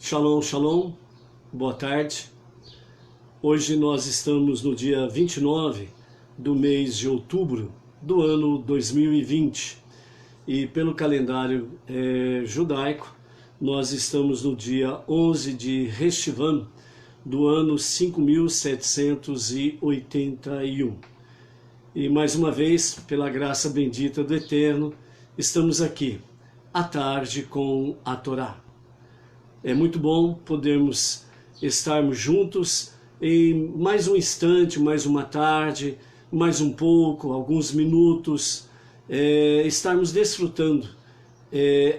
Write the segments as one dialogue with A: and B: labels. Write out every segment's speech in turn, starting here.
A: Shalom, shalom, boa tarde. Hoje nós estamos no dia 29 do mês de outubro do ano 2020 e pelo calendário judaico nós estamos no dia 11 de Reshvan do ano 5781. E mais uma vez, pela graça bendita do Eterno, estamos aqui à tarde com a Torá. É muito bom podermos estarmos juntos em mais um instante, mais uma tarde, mais um pouco, alguns minutos, estarmos desfrutando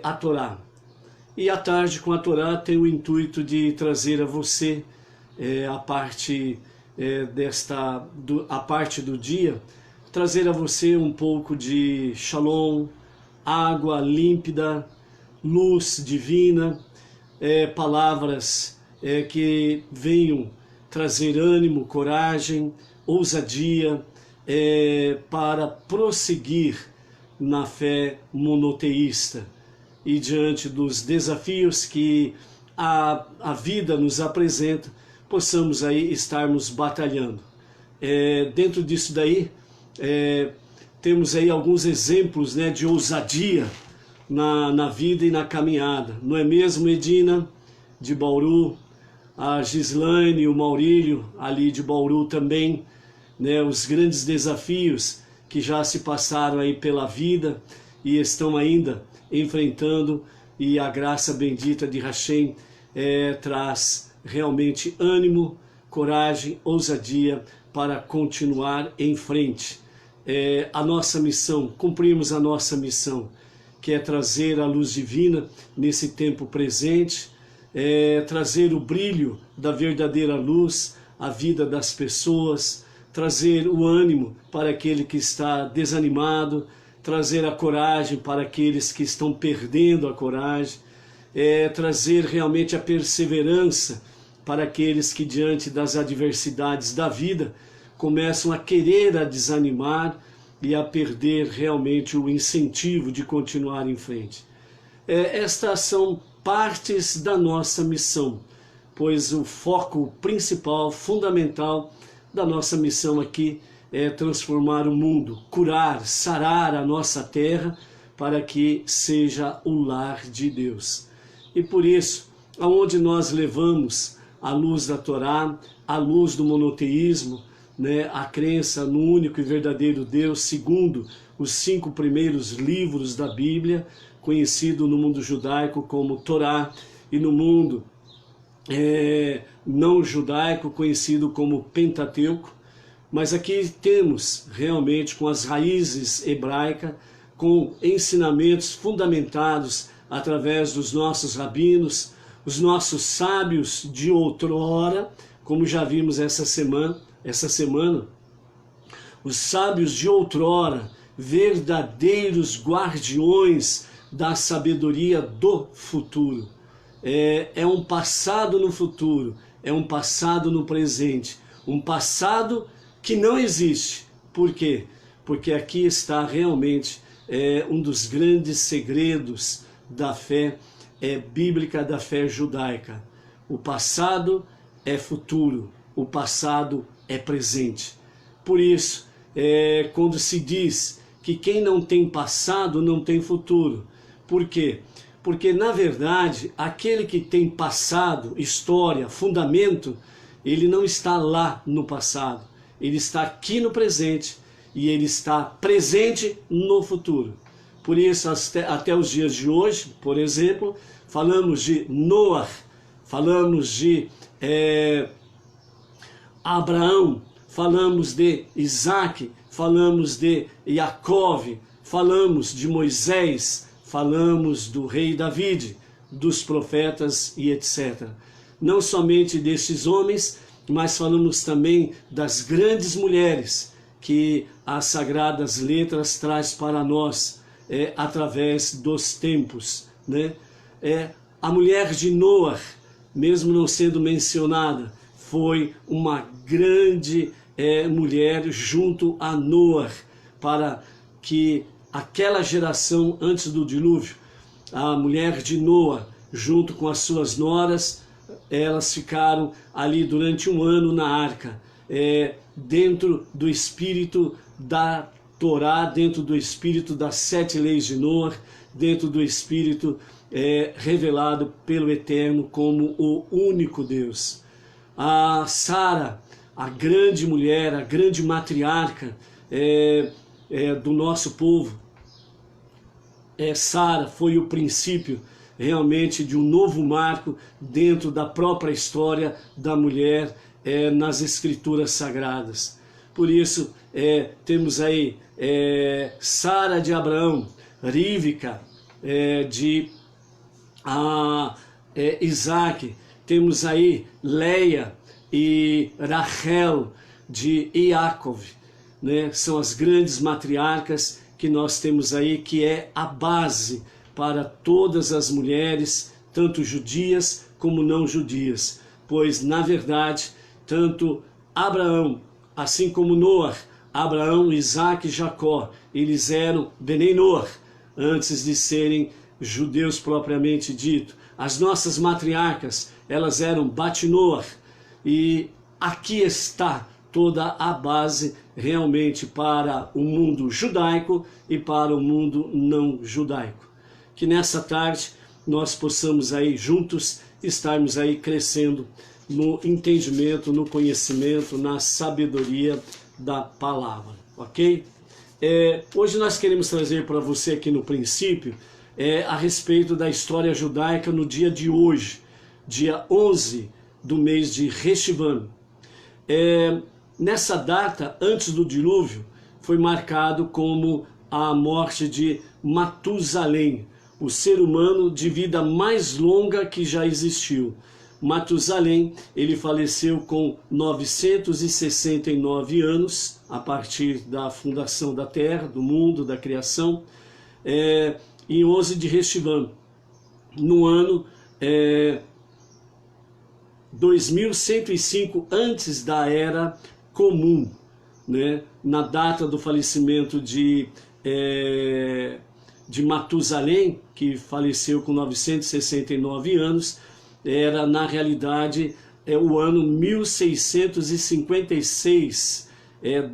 A: a Torá. E a tarde com a Torá tem o intuito de trazer a você a parte do dia, trazer a você um pouco de shalom, água límpida, luz divina, palavras que venham trazer ânimo, coragem, ousadia para prosseguir na fé monoteísta e diante dos desafios que a vida nos apresenta, possamos aí estarmos batalhando. Dentro disso daí, temos aí alguns exemplos, né, de ousadia na vida e na caminhada. Não é mesmo, Edina, de Bauru, a Gislaine e o Maurílio, ali de Bauru também, né, os grandes desafios que já se passaram aí pela vida e estão ainda enfrentando, e a graça bendita de Hashem traz realmente ânimo, coragem, ousadia para continuar em frente. A nossa missão, cumprimos a nossa missão, que é trazer a luz divina nesse tempo presente, trazer o brilho da verdadeira luz à vida das pessoas, trazer o ânimo para aquele que está desanimado, trazer a coragem para aqueles que estão perdendo a coragem, trazer realmente a perseverança para aqueles que diante das adversidades da vida começam a querer a desanimar e a perder realmente o incentivo de continuar em frente. Estas são partes da nossa missão, pois o foco principal, fundamental da nossa missão aqui é transformar o mundo, curar, sarar a nossa terra para que seja o lar de Deus. E por isso, aonde nós levamos a luz da Torá, a luz do monoteísmo, né, a crença no único e verdadeiro Deus, segundo os 5 primeiros livros da Bíblia, conhecido no mundo judaico como Torá, e no mundo não judaico, conhecido como Pentateuco. Mas aqui temos realmente com as raízes hebraicas, com ensinamentos fundamentados através dos nossos rabinos, os nossos sábios de outrora, como já vimos essa semana, os sábios de outrora, verdadeiros guardiões da sabedoria do futuro. É um passado no futuro, é um passado no presente, um passado que não existe. Por quê? Porque aqui está realmente um dos grandes segredos da fé bíblica, da fé judaica. O passado é futuro, o passado é presente. Por isso, quando se diz que quem não tem passado não tem futuro. Por quê? Porque, na verdade, aquele que tem passado, história, fundamento, ele não está lá no passado. Ele está aqui no presente e ele está presente no futuro. Por isso, até os dias de hoje, por exemplo, falamos de Noah, falamos de Abraão, falamos de Isaac, falamos de Jacove, falamos de Moisés, falamos do rei David, dos profetas e etc. Não somente desses homens, mas falamos também das grandes mulheres que as Sagradas Letras traz para nós através dos tempos, né? A mulher de Noah, mesmo não sendo mencionada, foi uma grande mulher junto a Noah, para que aquela geração antes do dilúvio, a mulher de Noah, junto com as suas noras, elas ficaram ali durante 1 ano na arca, dentro do espírito da Torá, dentro do espírito das 7 leis de Noé, dentro do espírito revelado pelo Eterno como o único Deus. A Sara, a grande mulher, a grande matriarca do nosso povo, Sara foi o princípio realmente de um novo marco dentro da própria história da mulher nas escrituras sagradas. Por isso temos aí Sara de Abraão, Rívica de Isaac, temos aí Leia e Rachel de Jacob, né? São as grandes matriarcas que nós temos aí, que é a base para todas as mulheres, tanto judias como não judias, pois na verdade tanto Abraão, assim como Noé, Abraão, Isaac e Jacó, eles eram Benei Noé, antes de serem judeus propriamente dito. As nossas matriarcas, elas eram Bat Noé, e aqui está toda a base realmente para o mundo judaico e para o mundo não judaico. Que nessa tarde nós possamos aí juntos estarmos aí crescendo no entendimento, no conhecimento, na sabedoria da palavra, ok? Hoje nós queremos trazer para você aqui no princípio a respeito da história judaica no dia de hoje, dia 11 do mês de Reshvan. Nessa data, antes do dilúvio, foi marcado como a morte de Matusalém, o ser humano de vida mais longa que já existiu. Matusalém, ele faleceu com 969 anos, a partir da fundação da terra, do mundo, da criação, em 11 de Reshvan, no ano 2105 antes da Era Comum, né? Na data do falecimento de Matusalém, que faleceu com 969 anos, era na realidade o ano 1656,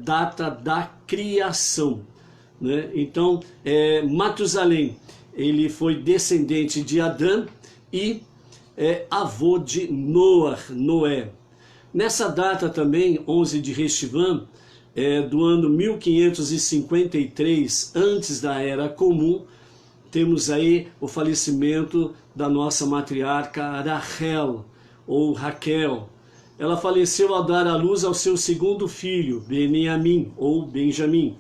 A: data da criação, né? Então Matusalém, ele foi descendente de Adão e avô de Noé. Nessa data também, 11 de Reshvan, do ano 1553, antes da Era Comum, temos aí o falecimento da nossa matriarca Rachel, ou Raquel. Ela faleceu ao dar à luz ao seu segundo filho, Benjamim, ou Benjamim,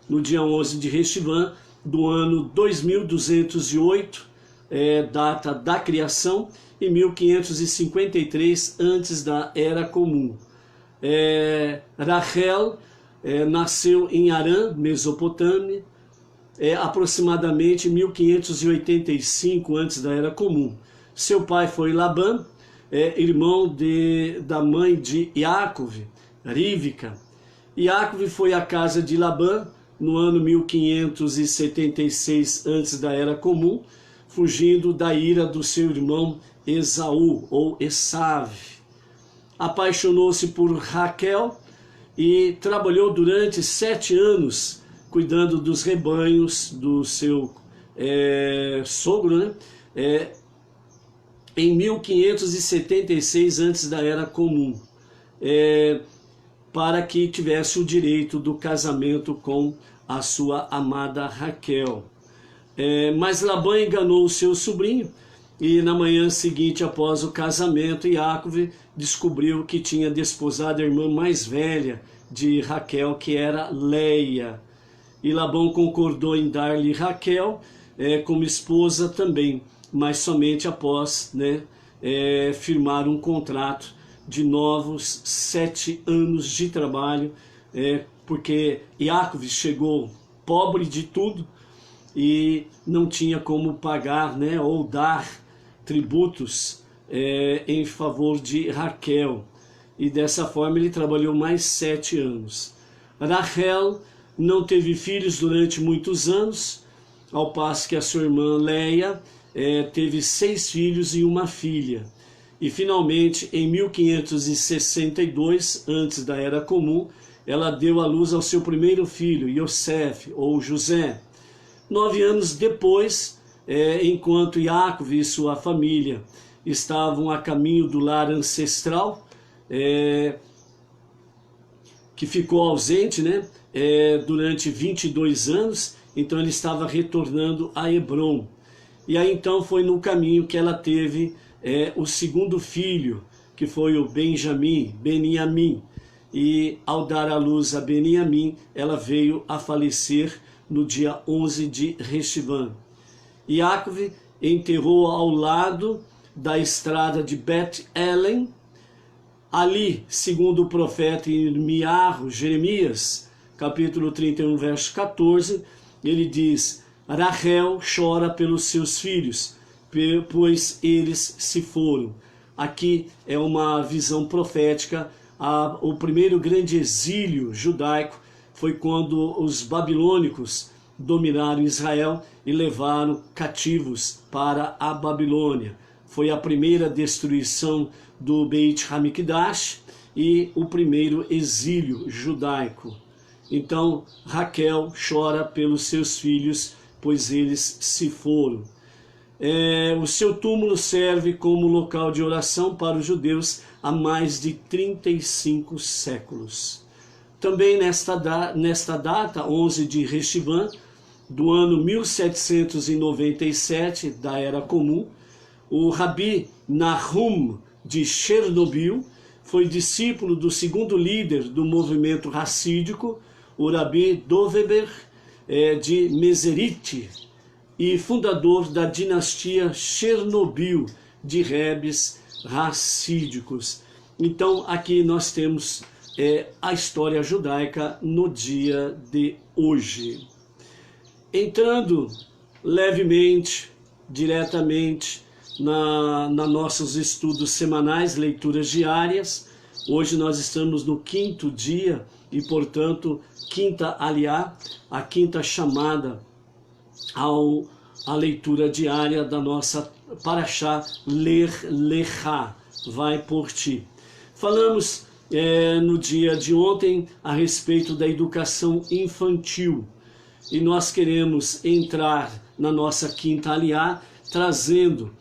A: no dia 11 de Reshvan, do ano 2208, data da criação, e 1553 antes da Era Comum. Rachel nasceu em Harã, Mesopotâmia, aproximadamente 1585 antes da Era Comum. Seu pai foi Labã, irmão da mãe de Jacob, Rívica. Jacob foi à casa de Labã no ano 1576 antes da Era Comum, fugindo da ira do seu irmão Esaú, ou Esav. Apaixonou-se por Raquel e trabalhou durante 7 anos cuidando dos rebanhos do seu sogro, né? Em 1576 antes da Era Comum, para que tivesse o direito do casamento com a sua amada Raquel. Mas Labã enganou o seu sobrinho, e na manhã seguinte, após o casamento, Jacob descobriu que tinha desposado a irmã mais velha de Raquel, que era Leia. E Labão concordou em dar-lhe Raquel como esposa também, mas somente após firmar um contrato de novos 7 anos de trabalho, porque Jacob chegou pobre de tudo e não tinha como pagar, ou dar tributos em favor de Raquel. E dessa forma ele trabalhou mais 7 anos. Rachel não teve filhos durante muitos anos, ao passo que a sua irmã Leia teve 6 filhos e uma filha. E finalmente, em 1562, antes da Era Comum, ela deu à luz ao seu primeiro filho, Yosef, ou José. 9 anos depois, enquanto Yaakov e sua família estavam a caminho do lar ancestral, que ficou ausente, né, durante 22 anos, então ele estava retornando a Hebrom. E aí então foi no caminho que ela teve o segundo filho, que foi o Beniamim. E ao dar à luz a Beniamim, ela veio a falecer no dia 11 de Reshvan. Yaakov enterrou ao lado da estrada de Bet-Elen. Ali, segundo o profeta Jeremias, capítulo 31, verso 14, ele diz: Rachel chora pelos seus filhos, pois eles se foram. Aqui é uma visão profética. O primeiro grande exílio judaico foi quando os babilônicos dominaram Israel e levaram cativos para a Babilônia. Foi a primeira destruição do Beit Hamikdash e o primeiro exílio judaico. Então Raquel chora pelos seus filhos, pois eles se foram. O seu túmulo serve como local de oração para os judeus há mais de 35 séculos. Também nesta data, 11 de Reshvan, do ano 1797, da Era Comum, o Rabi Nahum de Chernobyl foi discípulo do segundo líder do movimento racídico, o Rabi Doveber de Meserit, e fundador da dinastia Chernobyl de rebes racídicos. Então aqui nós temos a história judaica no dia de hoje. Entrando levemente, diretamente na nossos estudos semanais, leituras diárias. Hoje nós estamos no 5º dia e, portanto, quinta aliá, a quinta chamada à leitura diária da nossa Parashá Ler Lecha, vai por ti. Falamos no dia de ontem a respeito da educação infantil e nós queremos entrar na nossa quinta aliá trazendo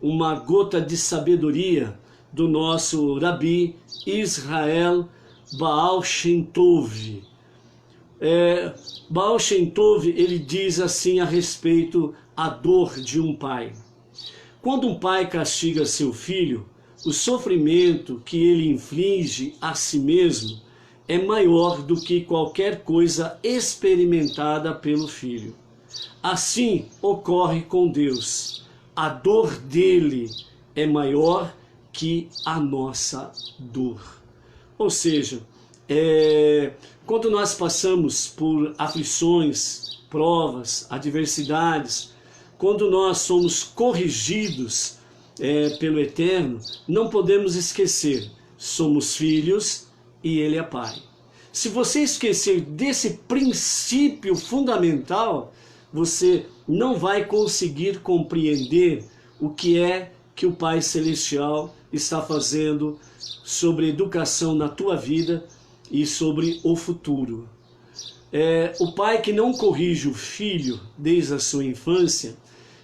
A: uma gota de sabedoria do nosso Rabi Israel Baal Shem Tov. Baal Shem Tov, ele diz assim a respeito a dor de um pai. Quando um pai castiga seu filho, o sofrimento que ele inflige a si mesmo é maior do que qualquer coisa experimentada pelo filho. Assim ocorre com Deus. A dor dele é maior que a nossa dor. Ou seja, quando nós passamos por aflições, provas, adversidades, quando nós somos corrigidos pelo Eterno, não podemos esquecer, somos filhos e Ele é Pai. Se você esquecer desse princípio fundamental, você não vai conseguir compreender o que é que o Pai Celestial está fazendo sobre educação na tua vida e sobre o futuro. O pai que não corrige o filho desde a sua infância,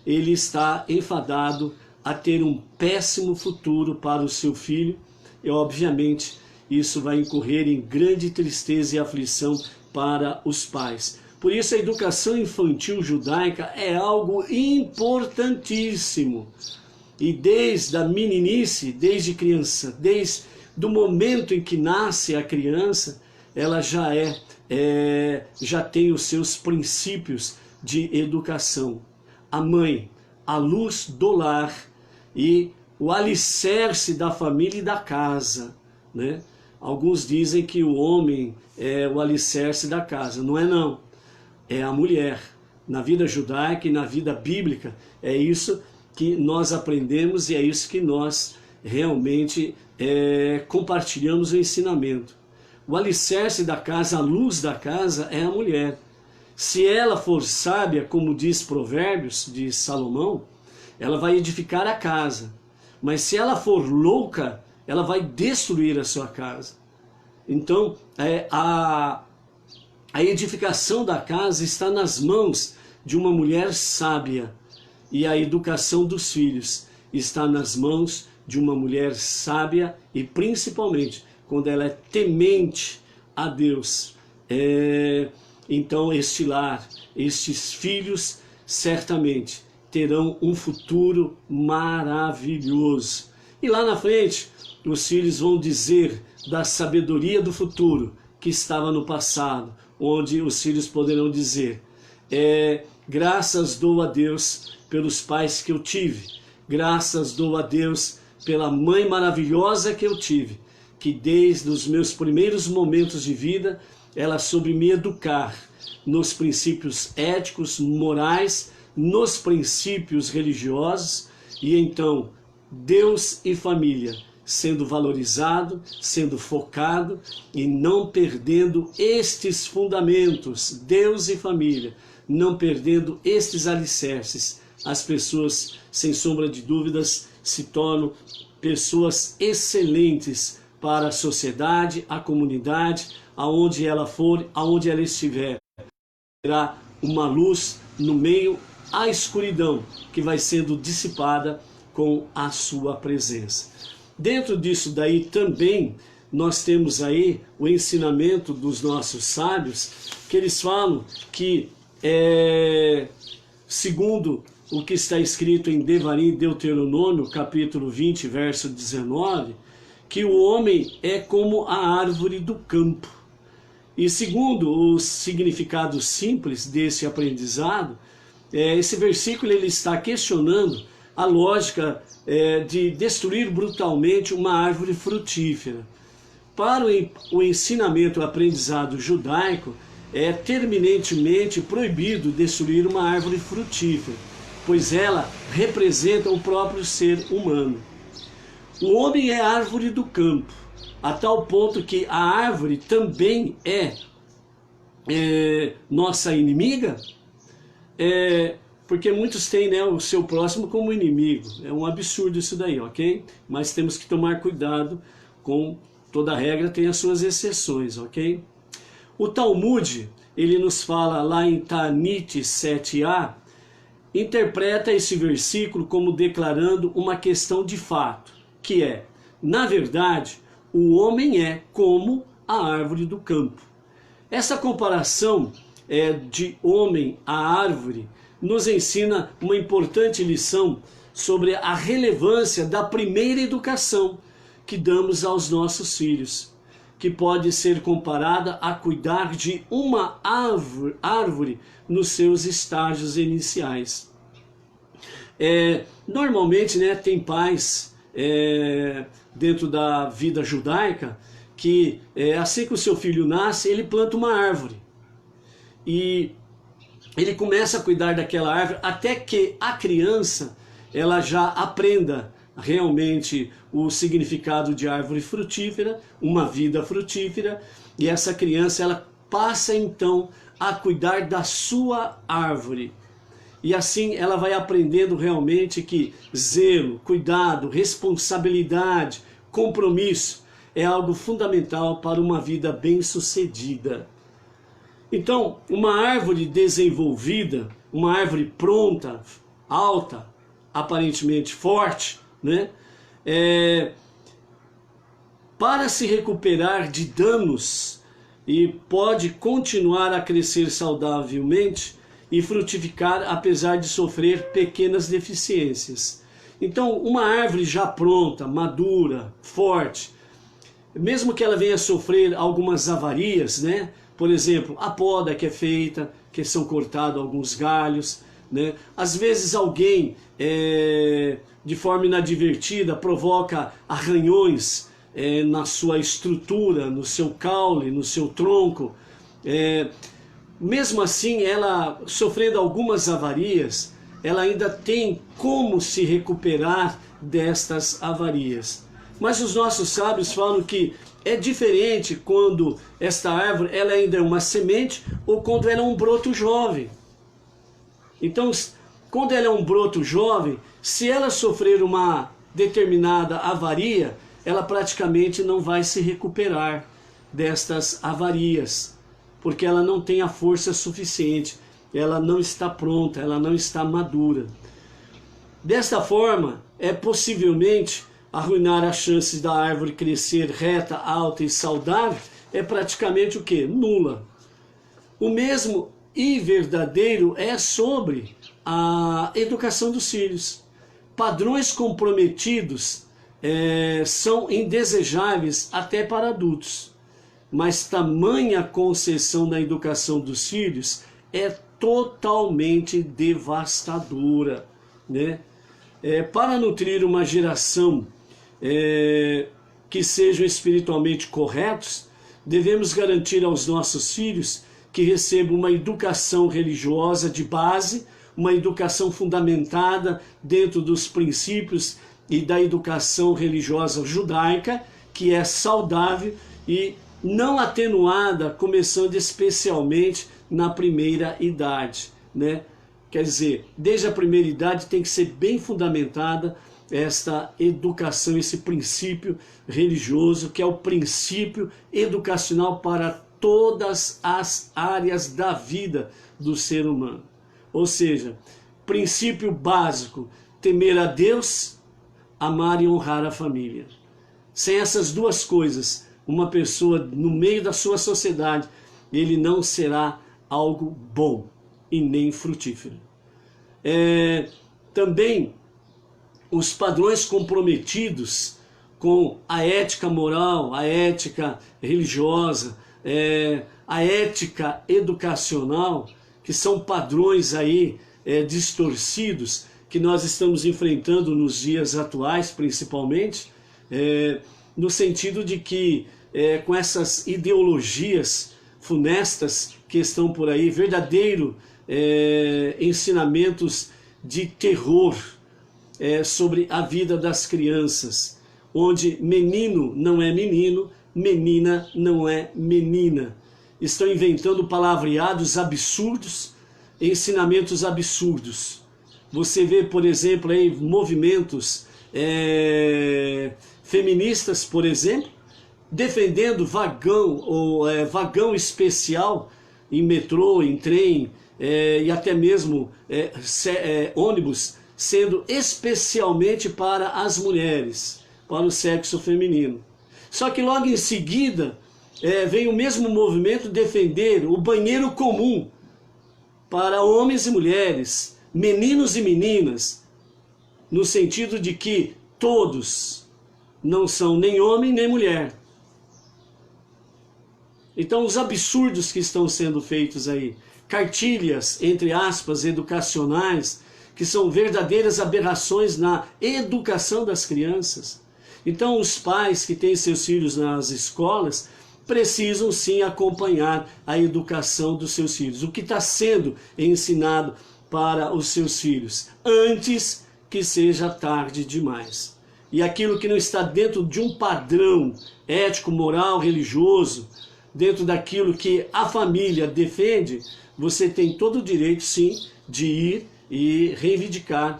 A: ele está enfadado a ter um péssimo futuro para o seu filho e, obviamente, isso vai incorrer em grande tristeza e aflição para os pais. Por isso a educação infantil judaica é algo importantíssimo. E desde a meninice, desde criança, desde do momento em que nasce a criança, ela já tem os seus princípios de educação. A mãe, a luz do lar e o alicerce da família e da casa, né? Alguns dizem que o homem é o alicerce da casa. Não é não, é a mulher. Na vida judaica e na vida bíblica, é isso que nós aprendemos e é isso que nós realmente compartilhamos o ensinamento. O alicerce da casa, a luz da casa é a mulher. Se ela for sábia, como diz Provérbios de Salomão, ela vai edificar a casa. Mas se ela for louca, ela vai destruir a sua casa. Então, a edificação da casa está nas mãos de uma mulher sábia. E a educação dos filhos está nas mãos de uma mulher sábia e principalmente quando ela é temente a Deus. Então este lar, estes filhos certamente terão um futuro maravilhoso. E lá na frente, os filhos vão dizer da sabedoria do futuro que estava no passado, onde os filhos poderão dizer: graças dou a Deus pelos pais que eu tive, graças dou a Deus pela mãe maravilhosa que eu tive, que desde os meus primeiros momentos de vida, ela soube me educar nos princípios éticos, morais, nos princípios religiosos, e então Deus e família sendo valorizado, sendo focado e não perdendo estes fundamentos, Deus e família, não perdendo estes alicerces, as pessoas, sem sombra de dúvidas, se tornam pessoas excelentes para a sociedade, a comunidade, aonde ela for, aonde ela estiver. Terá uma luz no meio à escuridão, que vai sendo dissipada com a sua presença. Dentro disso daí também, nós temos aí o ensinamento dos nossos sábios, que eles falam que, segundo o que está escrito em Devarim, Deuteronômio, capítulo 20, verso 19, que o homem é como a árvore do campo. E segundo o significado simples desse aprendizado, esse versículo ele está questionando a lógica de destruir brutalmente uma árvore frutífera. Para o ensinamento, o aprendizado judaico, é terminantemente proibido destruir uma árvore frutífera, pois ela representa o próprio ser humano. O homem é árvore do campo, a tal ponto que a árvore também é nossa inimiga, porque muitos têm, né, o seu próximo como inimigo. É um absurdo isso daí, ok? Mas temos que tomar cuidado com toda regra, tem as suas exceções, ok? O Talmud, ele nos fala lá em Tanit 7a, interpreta esse versículo como declarando uma questão de fato, que é, na verdade, o homem é como a árvore do campo. Essa comparação de homem à árvore nos ensina uma importante lição sobre a relevância da primeira educação que damos aos nossos filhos, que pode ser comparada a cuidar de uma árvore nos seus estágios iniciais. Normalmente, né, tem pais dentro da vida judaica que assim que o seu filho nasce, ele planta uma árvore e ele começa a cuidar daquela árvore até que a criança ela já aprenda realmente o significado de árvore frutífera, uma vida frutífera, e essa criança ela passa então a cuidar da sua árvore. E assim ela vai aprendendo realmente que zelo, cuidado, responsabilidade, compromisso é algo fundamental para uma vida bem-sucedida. Então, uma árvore desenvolvida, uma árvore pronta, alta, aparentemente forte, né? Para se recuperar de danos e pode continuar a crescer saudavelmente e frutificar apesar de sofrer pequenas deficiências. Então, uma árvore já pronta, madura, forte, mesmo que ela venha a sofrer algumas avarias, né? Por exemplo, a poda que é feita, que são cortados alguns galhos, né? Às vezes alguém, de forma inadvertida, provoca arranhões na sua estrutura, no seu caule, no seu tronco. Mesmo assim, ela sofrendo algumas avarias, ela ainda tem como se recuperar destas avarias. Mas os nossos sábios falam que é diferente quando esta árvore ela ainda é uma semente ou quando ela é um broto jovem. Então, quando ela é um broto jovem, se ela sofrer uma determinada avaria, ela praticamente não vai se recuperar destas avarias, porque ela não tem a força suficiente, ela não está pronta, ela não está madura. Desta forma, é possivelmente arruinar as chances da árvore crescer reta, alta e saudável, é praticamente o quê? Nula. O mesmo e verdadeiro é sobre a educação dos filhos. Padrões comprometidos são indesejáveis até para adultos, mas tamanha concessão na educação dos filhos é totalmente devastadora, né? Para nutrir uma geração que sejam espiritualmente corretos, devemos garantir aos nossos filhos que recebam uma educação religiosa de base, uma educação fundamentada dentro dos princípios e da educação religiosa judaica, que é saudável e não atenuada, começando especialmente na primeira idade, né? Quer dizer, desde a primeira idade tem que ser bem fundamentada esta educação, esse princípio religioso, que é o princípio educacional para todas as áreas da vida do ser humano. Ou seja, princípio básico, temer a Deus, amar e honrar a família. Sem essas duas coisas, uma pessoa no meio da sua sociedade, ele não será algo bom e nem frutífero. Também os padrões comprometidos com a ética moral, a ética religiosa, a ética educacional, que são padrões aí distorcidos que nós estamos enfrentando nos dias atuais, principalmente, no sentido de que com essas ideologias funestas que estão por aí, verdadeiro ensinamentos de terror sobre a vida das crianças, onde menino não é menino, menina não é menina. Estão inventando palavreados absurdos, ensinamentos absurdos. Você vê, por exemplo, aí, movimentos feministas, por exemplo, defendendo vagão ou vagão especial em metrô, em trem e até mesmo ônibus, sendo especialmente para as mulheres, para o sexo feminino. Só que logo em seguida vem o mesmo movimento defender o banheiro comum para homens e mulheres, meninos e meninas, no sentido de que todos não são nem homem nem mulher. Então os absurdos que estão sendo feitos aí, cartilhas, entre aspas, educacionais, que são verdadeiras aberrações na educação das crianças. Então os pais que têm seus filhos nas escolas precisam sim acompanhar a educação dos seus filhos, o que está sendo ensinado para os seus filhos, antes que seja tarde demais. E aquilo que não está dentro de um padrão ético, moral, religioso, dentro daquilo que a família defende, você tem todo o direito sim de ir e reivindicar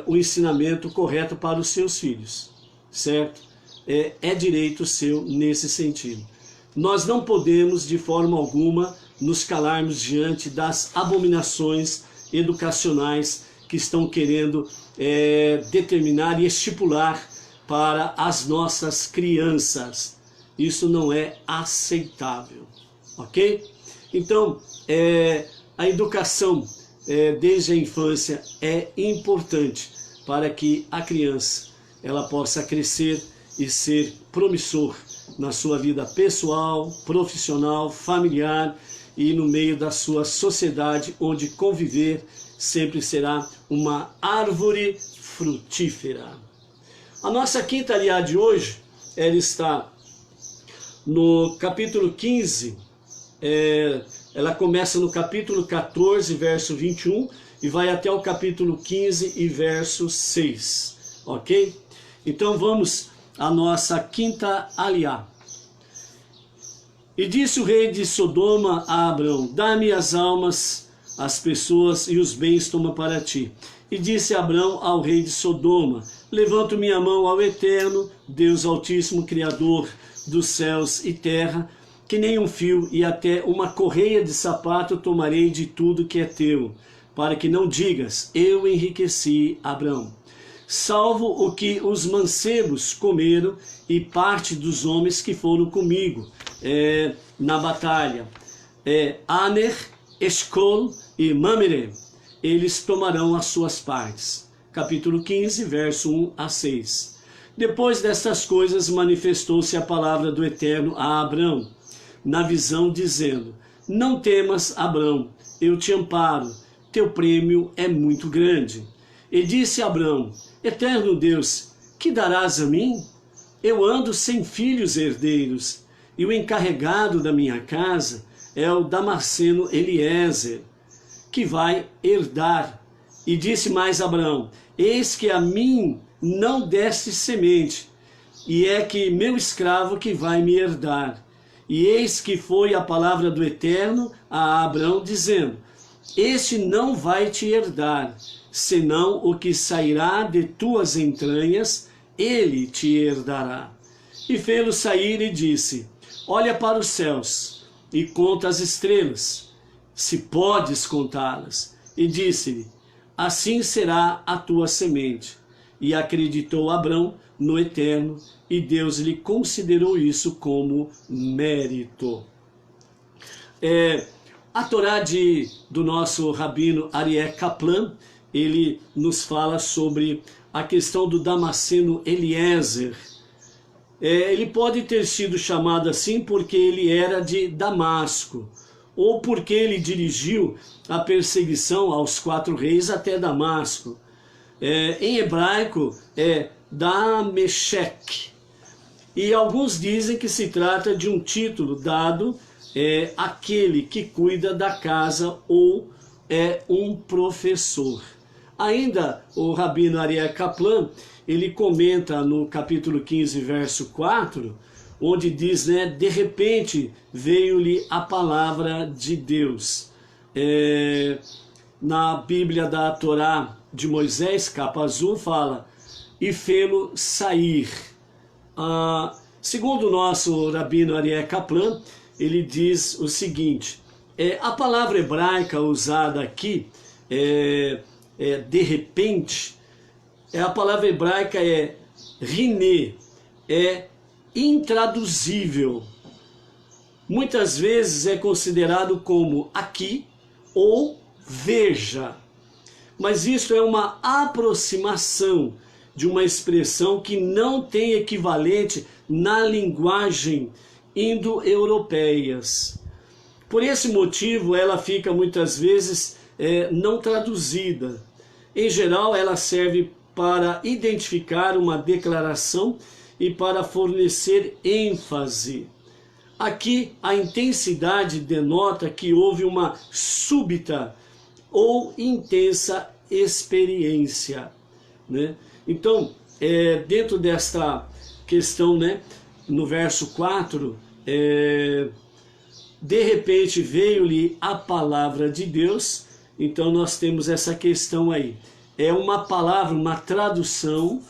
A: o ensinamento correto para os seus filhos, certo? É direito seu nesse sentido. Nós não podemos de forma alguma nos calarmos diante das abominações educacionais que estão querendo determinar e estipular para as nossas crianças. Isso não é aceitável, ok? Então, a educação desde a infância é importante para que a criança ela possa crescer e ser promissor na sua vida pessoal, profissional, familiar e no meio da sua sociedade, onde conviver sempre será uma árvore frutífera. A nossa quinta aliá de hoje, ela está no capítulo 15, ela começa no capítulo 14, verso 21, e vai até o capítulo 15 e verso 6, ok? Então vamos à nossa quinta aliá. E disse o rei de Sodoma a Abrão: dá-me as almas, as pessoas e os bens toma para ti. E disse Abrão ao rei de Sodoma: levanto minha mão ao Eterno, Deus Altíssimo, Criador dos céus e terra, que nem um fio e até uma correia de sapato tomarei de tudo que é teu, para que não digas: eu enriqueci Abrão. Salvo o que os mancebos comeram e parte dos homens que foram comigo na batalha. Aner, Eshcol e Mamre, eles tomarão as suas partes. Capítulo 15, verso 1 a 6. Depois destas coisas manifestou-se a palavra do Eterno a Abrão, na visão, dizendo: não temas, Abrão, eu te amparo, teu prêmio é muito grande. E disse Abrão: Eterno Deus, que darás a mim? Eu ando sem filhos herdeiros, e o encarregado da minha casa é o Damasceno Eliezer, que vai herdar. E disse mais Abrão: eis que a mim não deste semente, e é que meu escravo que vai me herdar. E eis que foi a palavra do Eterno a Abrão, dizendo: este não vai te herdar, senão o que sairá de tuas entranhas, ele te herdará. E fê-lo sair e disse: olha para os céus e conta as estrelas, se podes contá-las. E disse-lhe: assim será a tua semente. E acreditou Abrão no Eterno, e Deus lhe considerou isso como mérito. A Torá do nosso rabino Aryeh Kaplan, ele nos fala sobre a questão do Damasceno Eliezer. Ele pode ter sido chamado assim porque ele era de Damasco, ou porque ele dirigiu a perseguição aos 4 reis até Damasco. Em hebraico é Dameshek. E alguns dizem que se trata de um título dado aquele que cuida da casa ou é um professor. Ainda o rabino Aryeh Kaplan, ele comenta no capítulo 15, verso 4, onde diz, de repente veio-lhe a palavra de Deus. Na Bíblia da Torá de Moisés, capa azul, fala: e fê-lo sair. Segundo o nosso rabino Aryeh Kaplan, ele diz o seguinte: a palavra hebraica usada aqui, de repente, a palavra hebraica é riné, é intraduzível. Muitas vezes é considerado como aqui ou veja. Mas isso é uma aproximação de uma expressão que não tem equivalente na linguagem indo-europeias. Por esse motivo, ela fica muitas vezes não traduzida. Em geral, ela serve para identificar uma declaração e para fornecer ênfase. Aqui, a intensidade denota que houve uma súbita ou intensa experiência. Então, dentro desta questão, no verso 4, de repente veio-lhe a palavra de Deus. Então nós temos essa questão aí. É uma palavra, uma tradução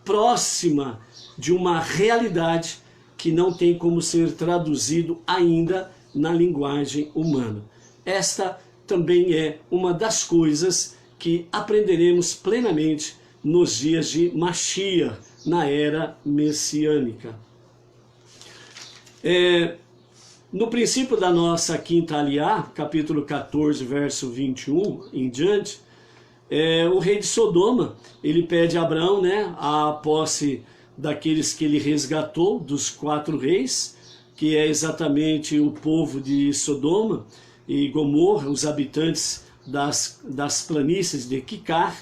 A: próxima de uma realidade que não tem como ser traduzido ainda na linguagem humana. Esta também é uma das coisas que aprenderemos plenamente nos dias de Mashiach, na era messiânica. No princípio da nossa quinta aliá, capítulo 14, verso 21 em diante, o rei de Sodoma, ele pede a Abrão, a posse daqueles que ele resgatou, dos 4 reis, que é exatamente o povo de Sodoma e Gomorra, os habitantes das planícies de Quicar.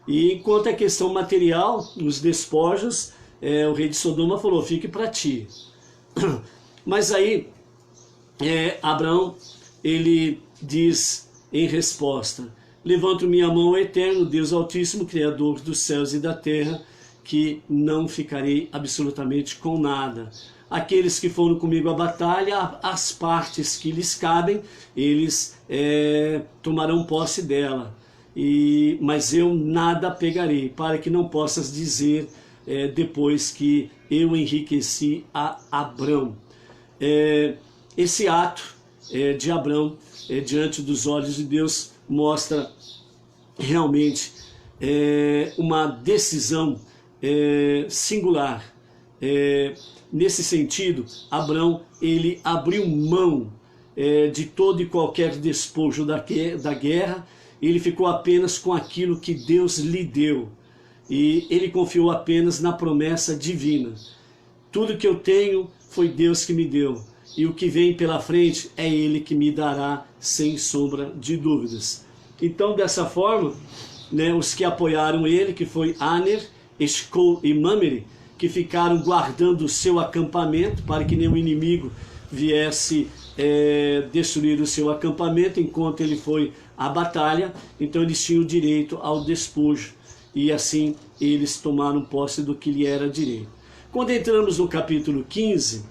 A: E quanto à questão material, os despojos, o rei de Sodoma falou: fique para ti. Mas aí, Abrão, ele diz em resposta: levanto minha mão ao Eterno, Deus Altíssimo, Criador dos céus e da terra, que não ficarei absolutamente com nada. Aqueles que foram comigo à batalha, as partes que lhes cabem, eles tomarão posse dela. Mas eu nada pegarei, para que não possas dizer depois que eu enriqueci a Abrão. Esse ato de Abrão diante dos olhos de Deus mostra realmente uma decisão singular. Nesse sentido, Abrão ele abriu mão de todo e qualquer despojo da guerra. Ele ficou apenas com aquilo que Deus lhe deu, e ele confiou apenas na promessa divina. Tudo que eu tenho foi Deus que me deu, e o que vem pela frente é Ele que me dará, sem sombra de dúvidas. Então, dessa forma, né, os que apoiaram ele, que foi Aner, Eshcol e Mamre, que ficaram guardando o seu acampamento para que nenhum inimigo viesse destruir o seu acampamento enquanto ele foi à batalha. Então eles tinham direito ao despojo, e assim eles tomaram posse do que lhe era direito. Quando entramos no capítulo 15,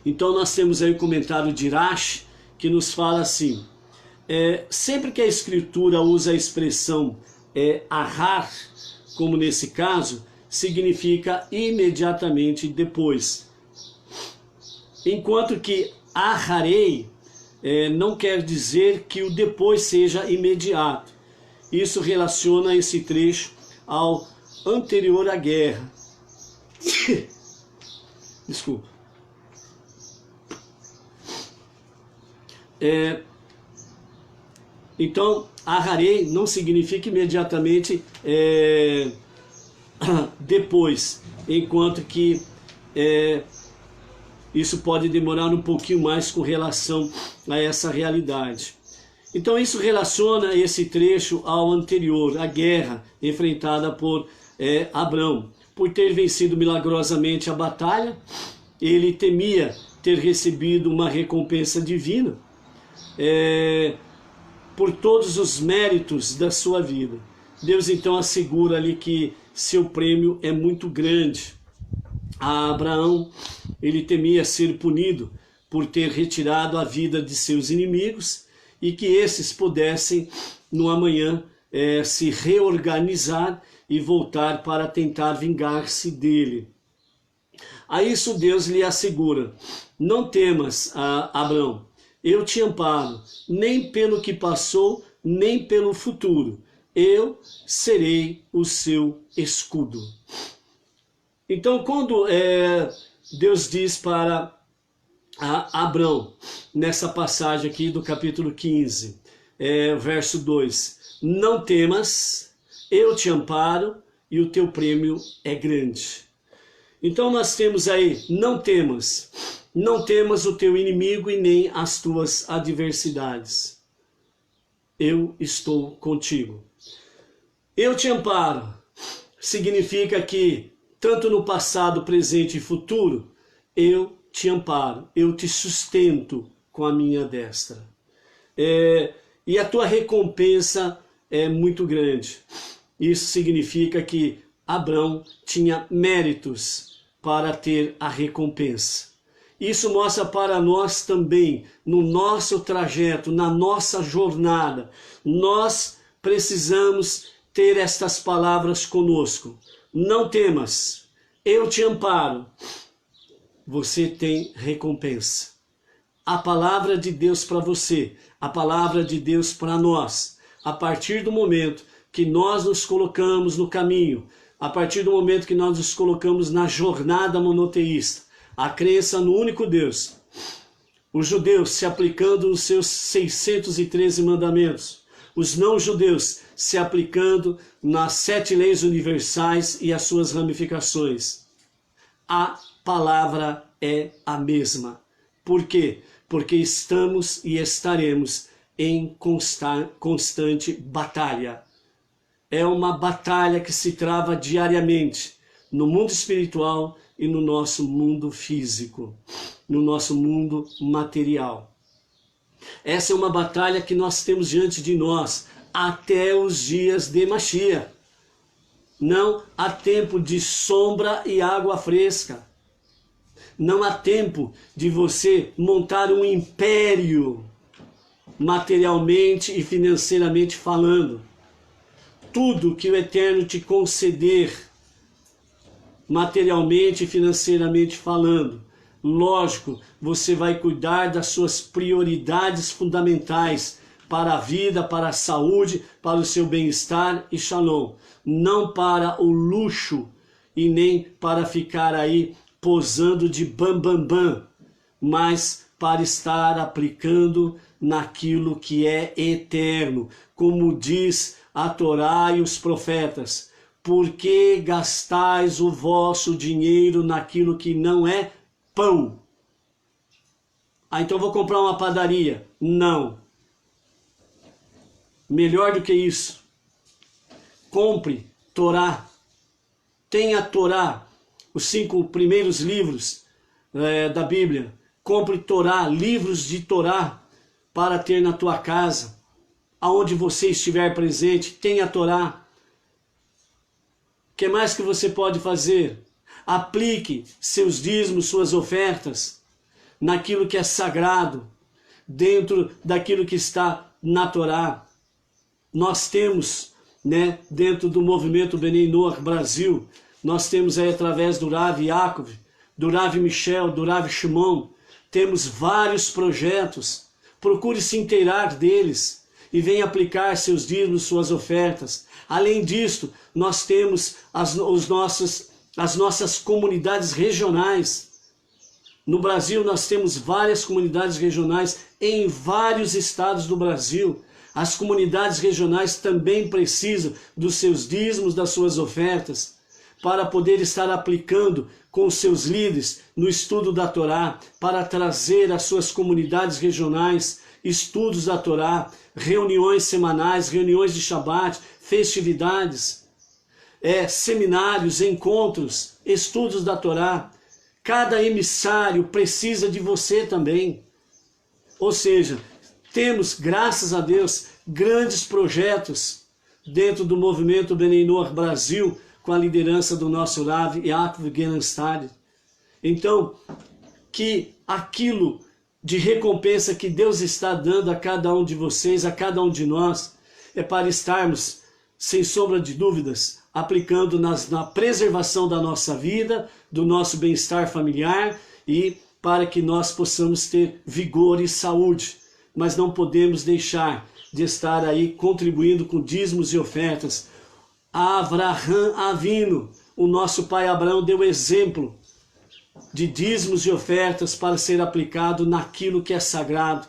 A: então nós temos aí o comentário de Rashi, que nos fala assim: sempre que a escritura usa a expressão ahar, como nesse caso, significa imediatamente depois. Enquanto que aharei não quer dizer que o depois seja imediato. Isso relaciona esse trecho ao anterior à guerra. Desculpa. Então, aharei não significa imediatamente depois, enquanto que isso pode demorar um pouquinho mais com relação a essa realidade. Então isso relaciona esse trecho ao anterior, a guerra enfrentada por Abrão. Por ter vencido milagrosamente a batalha, ele temia ter recebido uma recompensa divina por todos os méritos da sua vida. Deus então assegura ali que seu prêmio é muito grande. A Abraão, ele temia ser punido por ter retirado a vida de seus inimigos, e que esses pudessem no amanhã se reorganizar e voltar para tentar vingar-se dele. A isso Deus lhe assegura: não temas, Abraão, eu te amparo, nem pelo que passou, nem pelo futuro. Eu serei o seu escudo. Então, quando Deus diz para Abrão, nessa passagem aqui do capítulo 15, verso 2, não temas, eu te amparo e o teu prêmio é grande. Então nós temos aí, não temas o teu inimigo e nem as tuas adversidades. Eu estou contigo. Eu te amparo significa que, tanto no passado, presente e futuro, eu te amparo, eu te sustento com a minha destra. E a tua recompensa é muito grande. Isso significa que Abrão tinha méritos para ter a recompensa. Isso mostra para nós também, no nosso trajeto, na nossa jornada, nós precisamos ter estas palavras conosco. Não temas, eu te amparo, você tem recompensa. A palavra de Deus para você, a palavra de Deus para nós, a partir do momento que nós nos colocamos no caminho, a partir do momento que nós nos colocamos na jornada monoteísta, a crença no único Deus, os judeus se aplicando nos seus 613 mandamentos, os não-judeus se aplicando nas 7 leis universais e as suas ramificações. A palavra é a mesma. Por quê? Porque estamos e estaremos em constante batalha. É uma batalha que se trava diariamente no mundo espiritual e no nosso mundo físico, no nosso mundo material. Essa é uma batalha que nós temos diante de nós até os dias de Mashiach. Não há tempo de sombra e água fresca. Não há tempo de você montar um império, materialmente e financeiramente falando. Tudo que o Eterno te conceder, materialmente e financeiramente falando, lógico, você vai cuidar das suas prioridades fundamentais para a vida, para a saúde, para o seu bem-estar e shalom. Não para o luxo e nem para ficar aí posando de bam, mas para estar aplicando naquilo que é eterno. Como diz a Torá e os profetas, por que gastais o vosso dinheiro naquilo que não é pão? Ah, então vou comprar uma padaria. Não. Melhor do que isso. Compre Torá. Tenha Torá, os 5 primeiros livros da Bíblia. Compre Torá, livros de Torá, para ter na tua casa. Aonde você estiver presente, tenha Torá. O que mais que você pode fazer? Aplique seus dízimos, suas ofertas, naquilo que é sagrado, dentro daquilo que está na Torá. Nós temos, dentro do movimento Benei Noach Brasil, nós temos aí através do Rav Yaakov, do Rav Michel, do Rav Shimon, temos vários projetos. Procure se inteirar deles e venha aplicar seus dízimos, suas ofertas. Além disto, nós temos as nossas comunidades regionais. No Brasil, nós temos várias comunidades regionais em vários estados do Brasil. As comunidades regionais também precisam dos seus dízimos, das suas ofertas, para poder estar aplicando com os seus líderes no estudo da Torá, para trazer às suas comunidades regionais estudos da Torá, reuniões semanais, reuniões de Shabat, festividades, seminários, encontros, estudos da Torá. Cada emissário precisa de você também. Ou seja, temos, graças a Deus, grandes projetos dentro do movimento Benei Noach Brasil, com a liderança do nosso Rav Yaakov Gerenstad. Então, que aquilo de recompensa que Deus está dando a cada um de vocês, a cada um de nós, é para estarmos, sem sombra de dúvidas, aplicando na preservação da nossa vida, do nosso bem-estar familiar e para que nós possamos ter vigor e saúde. Mas não podemos deixar de estar aí contribuindo com dízimos e ofertas. Avraham Avinu, o nosso pai Abraão, deu exemplo de dízimos e ofertas para ser aplicado naquilo que é sagrado.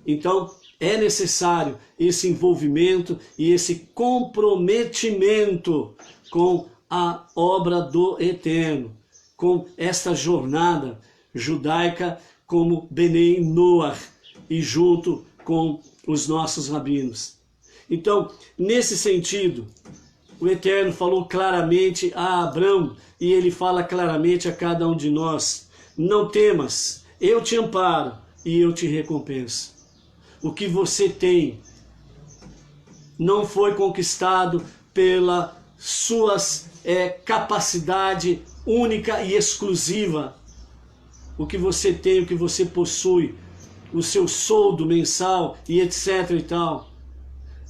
A: Então, é necessário esse envolvimento e esse comprometimento com a obra do Eterno, com esta jornada judaica como Benei Noach e junto com os nossos rabinos. Então, nesse sentido, o Eterno falou claramente a Abrão e ele fala claramente a cada um de nós: não temas, eu te amparo e eu te recompenso. O que você tem não foi conquistado pela suas capacidade única e exclusiva. O que você tem, o que você possui, o seu soldo mensal e etc e tal,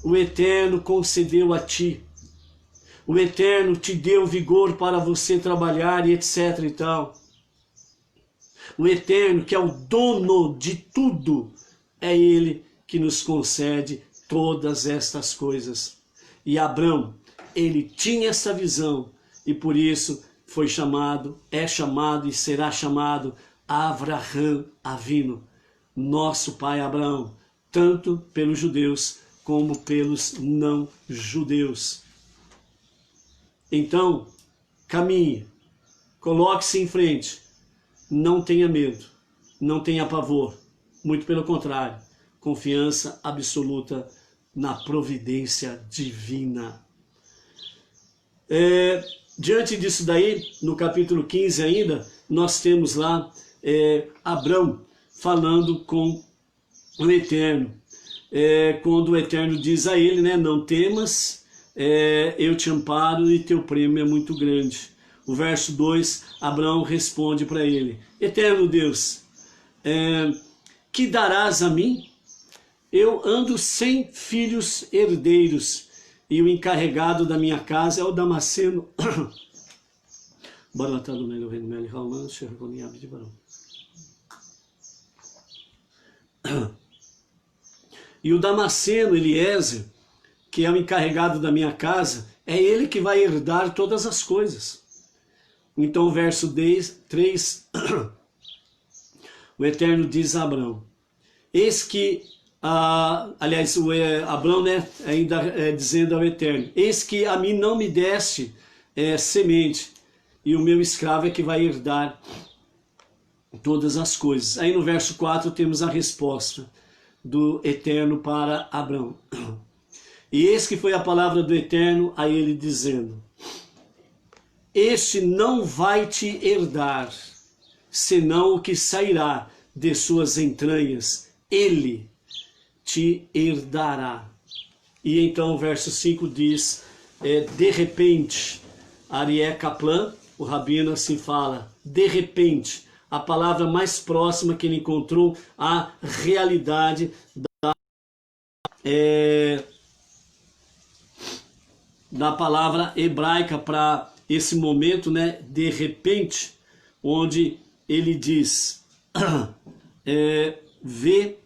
A: o Eterno concedeu a ti. O Eterno te deu vigor para você trabalhar e etc e tal. O Eterno, que é o dono de tudo, é Ele que nos concede todas estas coisas. E Abrão, ele tinha essa visão e por isso foi chamado, é chamado e será chamado Avraham Avinu, nosso pai Abraão, tanto pelos judeus como pelos não judeus. Então, caminhe, coloque-se em frente, não tenha medo, não tenha pavor, muito pelo contrário, confiança absoluta na providência divina. Diante disso daí, no capítulo 15 ainda, nós temos lá Abrão falando com o Eterno, quando o Eterno diz a ele, não temas, eu te amparo e teu prêmio é muito grande. O verso 2, Abraão responde para ele: Eterno Deus, que darás a mim? Eu ando sem filhos herdeiros, e o encarregado da minha casa é o Damasceno. E o Damasceno, Eliezer, que é o encarregado da minha casa, é ele que vai herdar todas as coisas. Então o verso 3, o Eterno diz a Abraão: eis que, aliás, Abraão, né, ainda dizendo ao Eterno: eis que a mim não me deste semente, e o meu escravo é que vai herdar todas as coisas. Aí no verso 4 temos a resposta do Eterno para Abraão. E eis que foi a palavra do Eterno a ele dizendo: este não vai te herdar, senão o que sairá de suas entranhas, ele te herdará. E então o verso 5 diz, de repente, Arié Kaplan, o rabino assim fala, de repente, a palavra mais próxima que ele encontrou à realidade da palavra hebraica para esse momento, né, de repente, onde ele diz Ve-Hanar,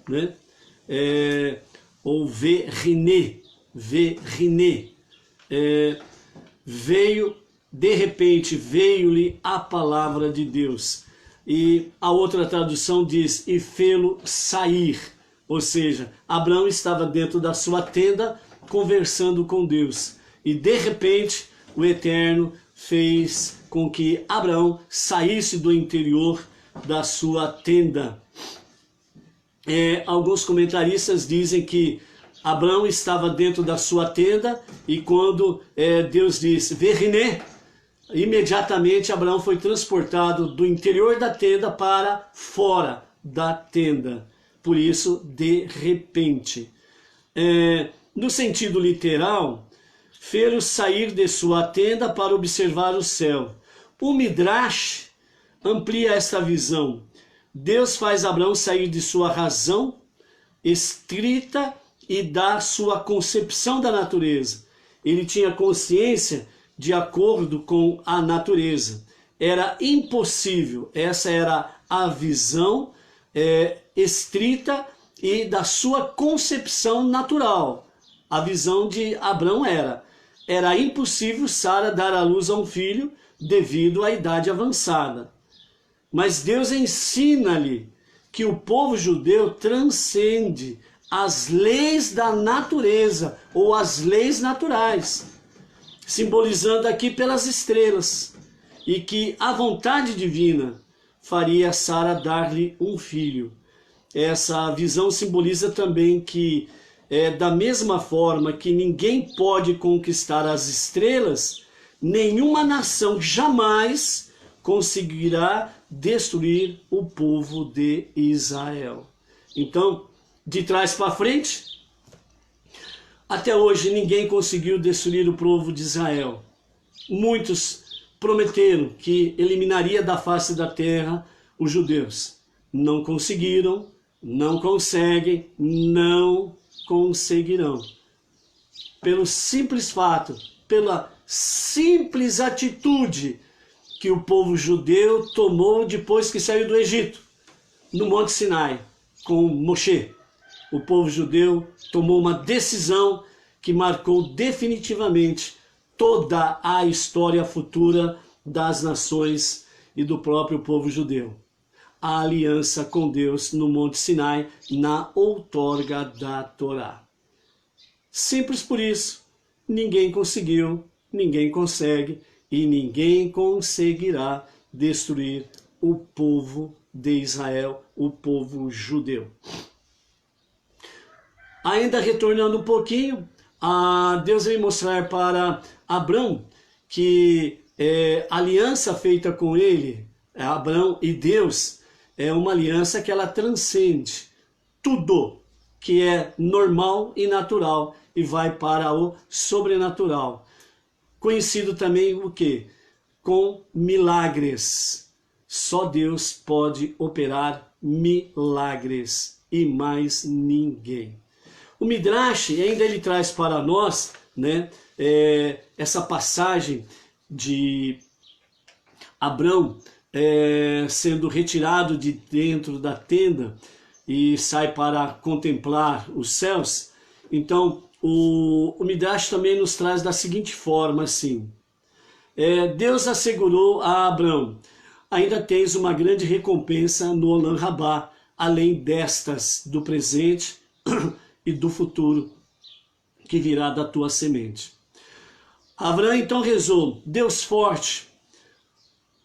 A: né, ou Ve-Riné, veio, de repente, veio-lhe a palavra de Deus. E a outra tradução diz, e fê-lo sair. Ou seja, Abraão estava dentro da sua tenda, conversando com Deus. E de repente, o Eterno fez com que Abraão saísse do interior da sua tenda. Alguns comentaristas dizem que Abraão estava dentro da sua tenda e quando Deus diz, Veriné, imediatamente Abraão foi transportado do interior da tenda para fora da tenda. Por isso, de repente. No sentido literal, fê-lo sair de sua tenda para observar o céu. O Midrash amplia esta visão. Deus faz Abraão sair de sua razão estrita e da sua concepção da natureza. Ele tinha consciência de acordo com a natureza. Era impossível, essa era a visão estrita e da sua concepção natural. A visão de Abraão era impossível Sara dar à luz a um filho devido à idade avançada. Mas Deus ensina-lhe que o povo judeu transcende as leis da natureza ou as leis naturais, simbolizando aqui pelas estrelas, e que a vontade divina faria Sara dar-lhe um filho. Essa visão simboliza também que da mesma forma que ninguém pode conquistar as estrelas, nenhuma nação jamais conseguirá destruir o povo de Israel. Então, de trás para frente, até hoje ninguém conseguiu destruir o povo de Israel. Muitos prometeram que eliminaria da face da terra os judeus. Não conseguiram, não conseguem, não conseguirão. Pelo simples fato, pela simples atitude que o povo judeu tomou depois que saiu do Egito, no Monte Sinai, com Moshe. O povo judeu tomou uma decisão que marcou definitivamente toda a história futura das nações e do próprio povo judeu. A aliança com Deus no Monte Sinai, na outorga da Torá. Simples por isso, ninguém conseguiu, ninguém consegue e ninguém conseguirá destruir o povo de Israel, o povo judeu. Ainda retornando um pouquinho, Deus veio mostrar para Abrão que a aliança feita com ele, Abrão e Deus, é uma aliança que ela transcende tudo que é normal e natural e vai para o sobrenatural. Conhecido também o quê? Com milagres. Só Deus pode operar milagres e mais ninguém. O Midrash ainda ele traz para nós, né, essa passagem de Abrão sendo retirado de dentro da tenda e sai para contemplar os céus. Então o Midrash também nos traz da seguinte forma assim: Deus assegurou a Abrão: ainda tens uma grande recompensa no Olam Rabá, além destas do presente e do futuro que virá da tua semente. Abraão então rezou: Deus forte,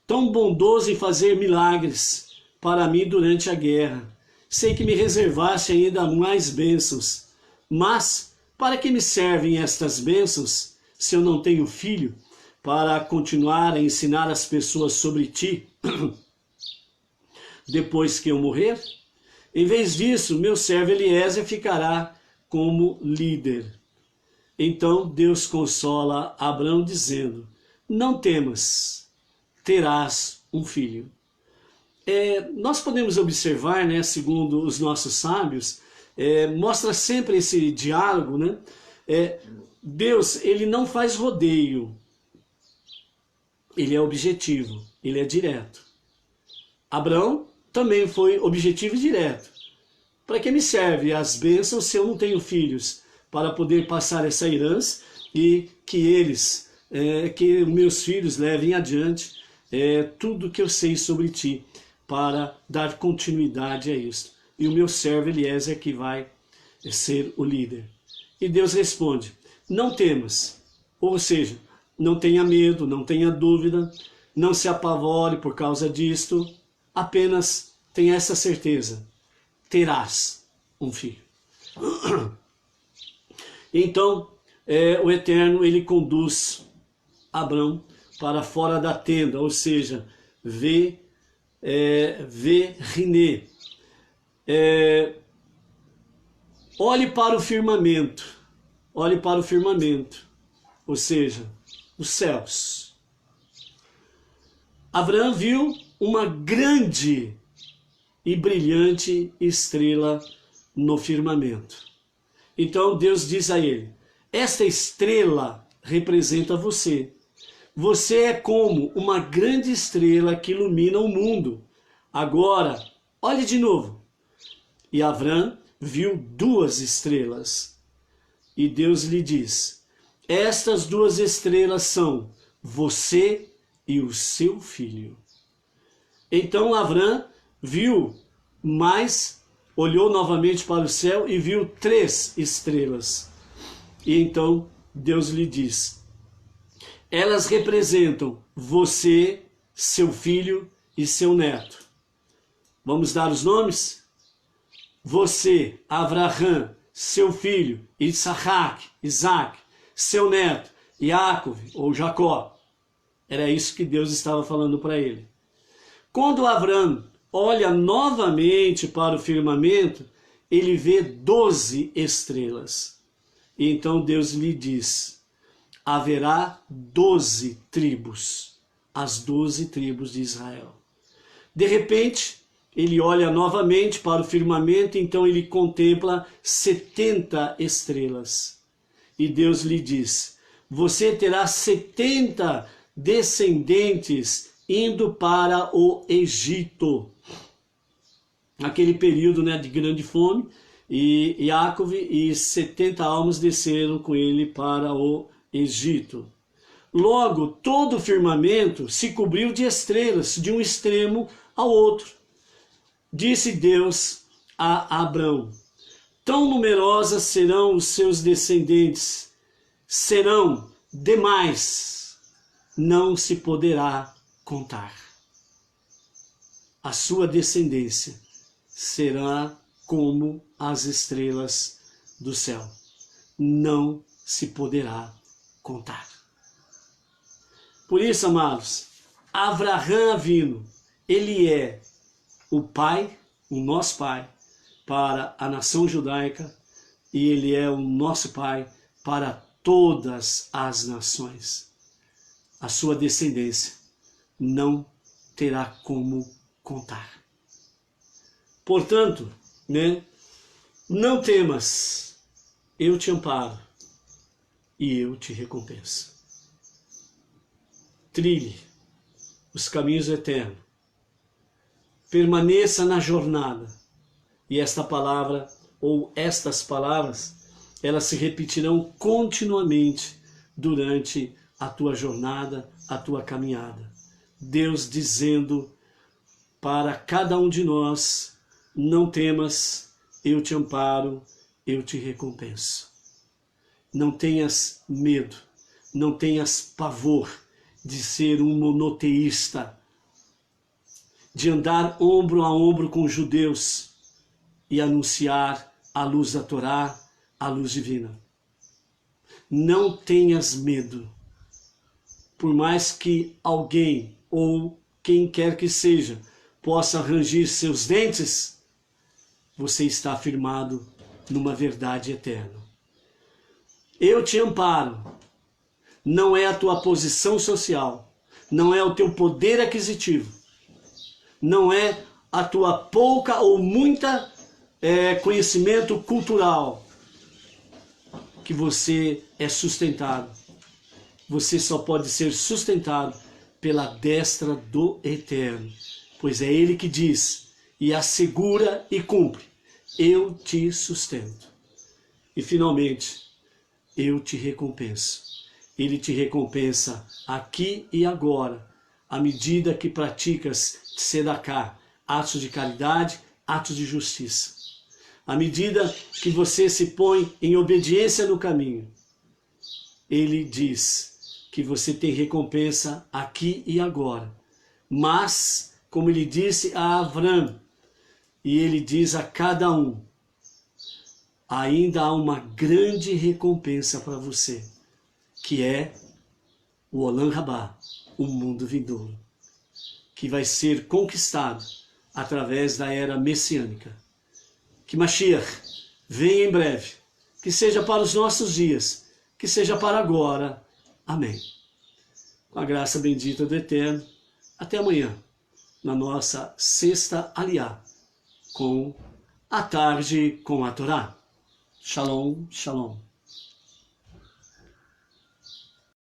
A: tão bondoso em fazer milagres para mim durante a guerra, sei que me reservaste ainda mais bênçãos, mas para que me servem estas bênçãos se eu não tenho filho para continuar a ensinar as pessoas sobre ti depois que eu morrer? Em vez disso, meu servo Eliezer ficará como líder. Então Deus consola Abrão dizendo: não temas, terás um filho. Nós podemos observar, né, segundo os nossos sábios, mostra sempre esse diálogo, né? Deus, ele não faz rodeio, ele é objetivo, ele é direto. Abrão também foi objetivo e direto. Para que me serve as bênçãos se eu não tenho filhos? Para poder passar essa herança e que que meus filhos levem adiante tudo que eu sei sobre ti, para dar continuidade a isso. E o meu servo Eliezer que vai ser o líder. E Deus responde: não temas, ou seja, não tenha medo, não tenha dúvida, não se apavore por causa disto, apenas tenha essa certeza: terás um filho. Então, o Eterno, ele conduz Abrão para fora da tenda, ou seja, vê Riné. Olhe para o firmamento, ou seja, os céus. Abraão viu uma grande e brilhante estrela no firmamento. Então Deus diz a ele: esta estrela representa você. Você é como uma grande estrela que ilumina o mundo. Agora, olhe de novo. E Abrão viu duas estrelas. E Deus lhe diz: estas duas estrelas são você e o seu filho. Então Abrão viu olhou novamente para o céu e viu 3 estrelas. E então Deus lhe diz: elas representam você, seu filho e seu neto. Vamos dar os nomes? Você, Abraham, seu filho, Isaac, seu neto, Jacob ou Jacó. Era isso que Deus estava falando para ele. Quando Abrão olha novamente para o firmamento, ele vê 12 estrelas. E então Deus lhe diz: haverá 12 tribos, as 12 tribos de Israel. De repente, ele olha novamente para o firmamento, então ele contempla 70 estrelas. E Deus lhe diz: você terá 70 descendentes indo para o Egito. Aquele período, né, de grande fome, e Jacob e 70 almas desceram com ele para o Egito. Logo, todo o firmamento se cobriu de estrelas, de um extremo ao outro. Disse Deus a Abrão: tão numerosas serão os seus descendentes, serão demais, não se poderá contar. A sua descendência será como as estrelas do céu, não se poderá contar. Por isso, amados, Abraham Avino, ele é o pai, o nosso pai, para a nação judaica, e ele é o nosso pai para todas as nações. A sua descendência não terá como contar. Portanto, não temas, eu te amparo e eu te recompenso. Trilhe os caminhos eternos. Permaneça na jornada. E esta palavra, ou estas palavras, elas se repetirão continuamente durante a tua jornada, a tua caminhada. Deus dizendo para cada um de nós: não temas, eu te amparo, eu te recompenso. Não tenhas medo, não tenhas pavor de ser um monoteísta, de andar ombro a ombro com os judeus e anunciar a luz da Torá, a luz divina. Não tenhas medo. Por mais que alguém ou quem quer que seja possa ranger seus dentes, você está firmado numa verdade eterna. Eu te amparo. Não é a tua posição social, não é o teu poder aquisitivo, não é a tua pouca ou muita conhecimento cultural que você é sustentado. Você só pode ser sustentado pela destra do Eterno, pois é Ele que diz e assegura e cumpre: eu te sustento. E finalmente, eu te recompenso. Ele te recompensa aqui e agora, à medida que praticas tzedakah, atos de caridade, atos de justiça. À medida que você se põe em obediência no caminho, Ele diz que você tem recompensa aqui e agora. Mas, como Ele disse a Avram, e Ele diz a cada um, ainda há uma grande recompensa para você, que é o Olam Rabá, o mundo vindouro, que vai ser conquistado através da era messiânica. Que Mashiach venha em breve, que seja para os nossos dias, que seja para agora. Amém. Com a graça bendita do Eterno, até amanhã, na nossa sexta aliá, com a tarde com a Torá. Shalom, shalom.